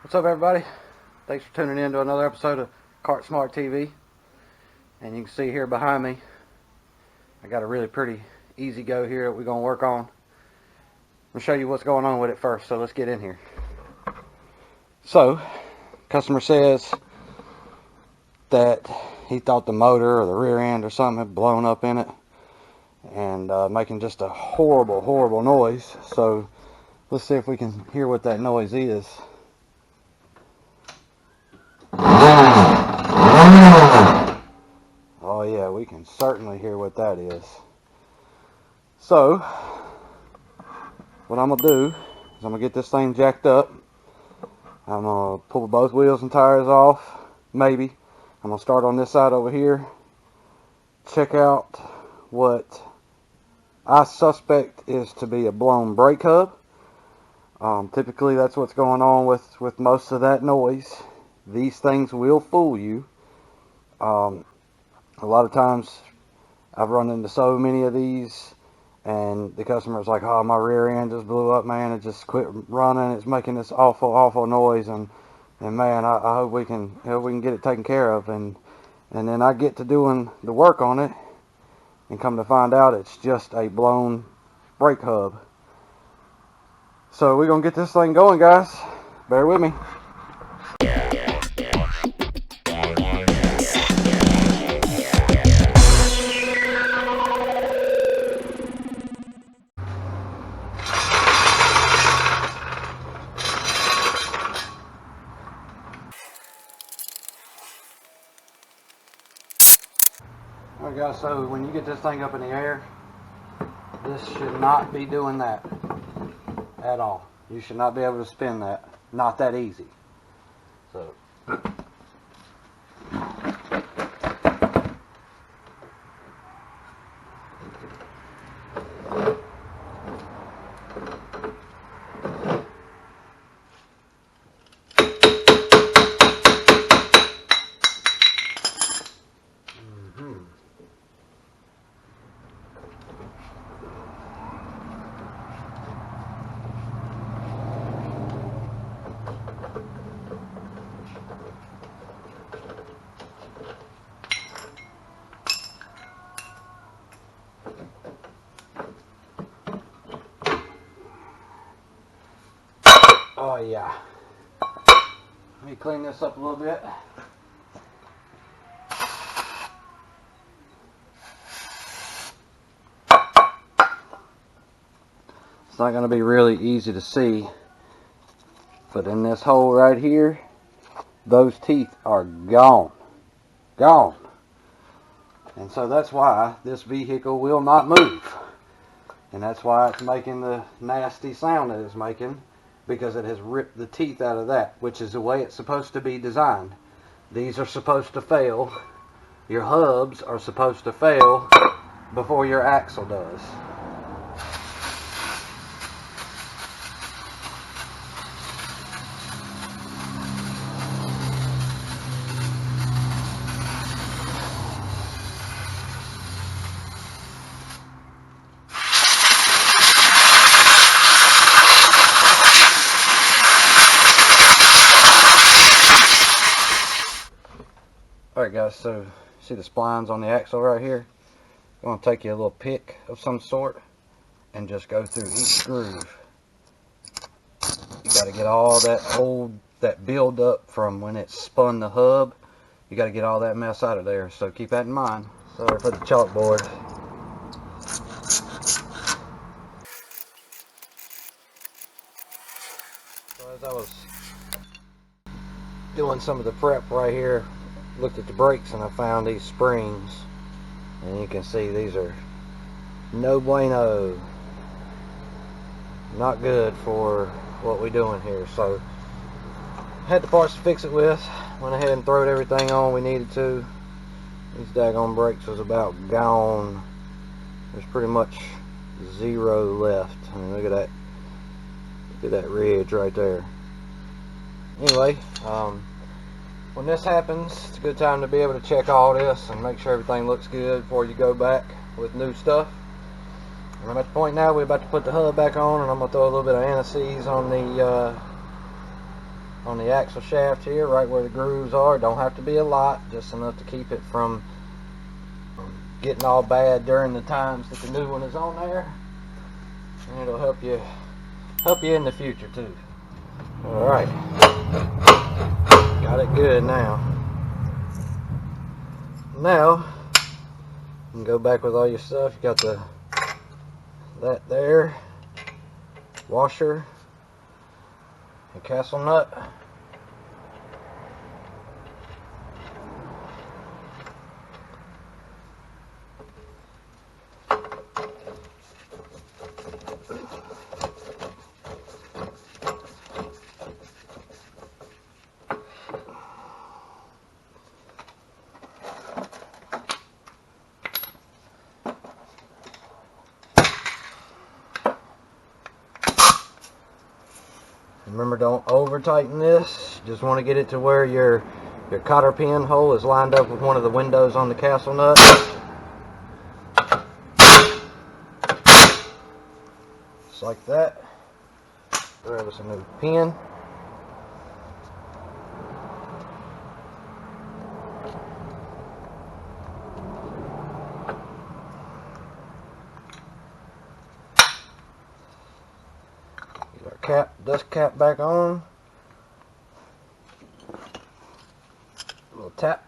What's up, everybody? Thanks for tuning in to another episode of Cart Smart TV. And you can see here behind me, I got a really pretty EZGO here that we're going to work on. I'm going to show you what's going on with it first, so let's get in here. So, customer says that he thought the motor or the rear end or something had blown up in it and making just a horrible noise. So, let's see if we can hear what that noise is. Oh yeah, we can certainly hear what that is. So, what I'm going to do is I'm going to get this thing jacked up. I'm going to pull both wheels and tires off, maybe. I'm going to start on this side over here. Check out what I suspect is to be a blown brake hub. Typically that's what's going on with most of that noise. These things will fool you. A lot of times I've run into so many of these and the customer's like, oh, my rear end just blew up, man. It just quit running. It's making this awful noise, and man, I hope we can get it taken care of. And then I get to doing the work on it and come to find out it's just a blown brake hub. So we're going to get this thing going, guys. Bear with me. Alright guys, so when you get this thing up in the air, this should not be doing that at all. You should not be able to spin that. Not that easy. So oh yeah. Let me clean this up a little bit. It's not going to be really easy to see, but in this hole right here, those teeth are gone. Gone. And so that's why this vehicle will not move. And that's why it's making the nasty sound that it's making, because it has ripped the teeth out of that, which is the way it's supposed to be designed. These are supposed to fail. Your hubs are supposed to fail before your axle does. Alright guys, so see the splines on the axle right here? I'm going to take you a little pick of some sort and just go through each groove. You got to get all that build up from when it spun the hub. You got to get all that mess out of there, so keep that in mind. Sorry for the chalkboard. So as I was doing some of the prep right here, looked at the brakes and I found these springs, and you can see these are no bueno, not good for what we're doing here. So had the parts to fix it with, went ahead and throwed everything on we needed to. These daggone brakes was about gone. There's pretty much zero left. I mean, look at that ridge right there. Anyway, when this happens, it's a good time to be able to check all this and make sure everything looks good before you go back with new stuff. And I'm at the point now we're about to put the hub back on, and I'm going to throw a little bit of anti-seize on on the axle shaft here, right where the grooves are. Don't have to be a lot, just enough to keep it from getting all bad during the times that the new one is on there. And it'll help you in the future too. Alright, got it good now. Now you can go back with all your stuff. You got that there, washer, and castle nut. Remember, don't over tighten this. Just want to get it to where your cotter pin hole is lined up with one of the windows on the castle nut. Just like that. Grab us a new pin. Dust cap back on. A little tap.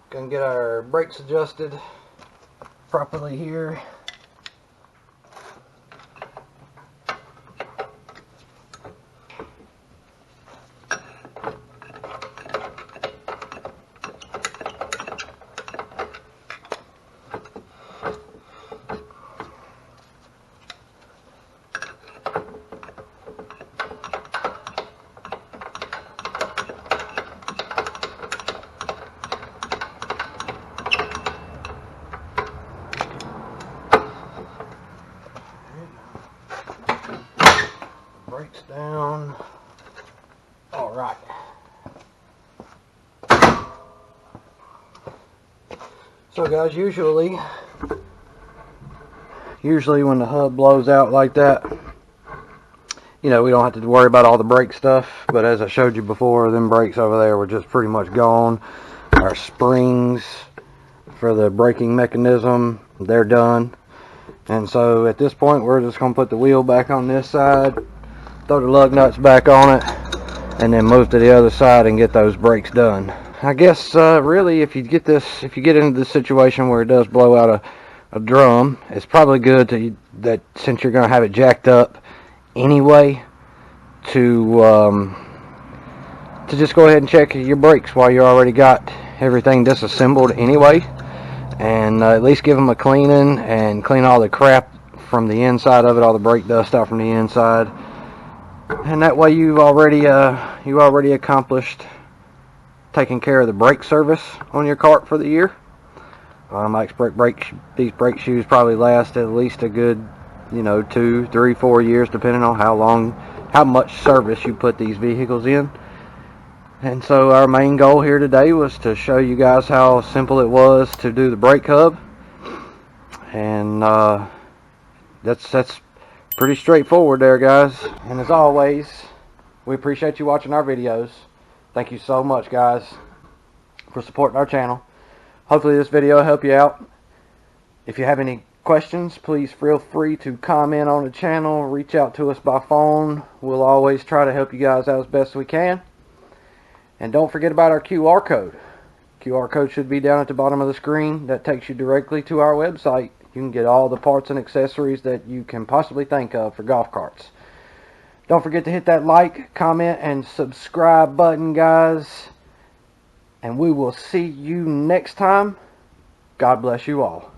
Gonna get our brakes adjusted properly here. Brakes down. All right. So guys, usually when the hub blows out like that, you know, we don't have to worry about all the brake stuff. But as I showed you before, them brakes over there were just pretty much gone. Our springs for the braking mechanism, they're done. And so at this point, we're just going to put the wheel back on this side, throw the lug nuts back on it, and then move to the other side and get those brakes done. I guess really, if you get into the situation where it does blow out a drum, it's probably good that since you're going to have it jacked up anyway, to just go ahead and check your brakes while you already got everything disassembled anyway, and at least give them a cleaning and clean all the crap from the inside of it, all the brake dust out from the inside. And that way you already accomplished taking care of the brake service on your cart for the year. I expect these brake shoes probably last at least a good, 2, 3, 4 years, depending on how much service you put these vehicles in. And so our main goal here today was to show you guys how simple it was to do the brake hub. And that's pretty straightforward there, guys. And as always, we appreciate you watching our videos. Thank you so much, guys, for supporting our channel. Hopefully this video will help you out. If you have any questions, please feel free to comment on the channel, reach out to us by phone. We'll always try to help you guys out as best we can. And don't forget about our QR code. QR code should be down at the bottom of the screen. That takes you directly to our website. You can get all the parts and accessories that you can possibly think of for golf carts. Don't forget to hit that like, comment, and subscribe button, guys. And we will see you next time. God bless you all.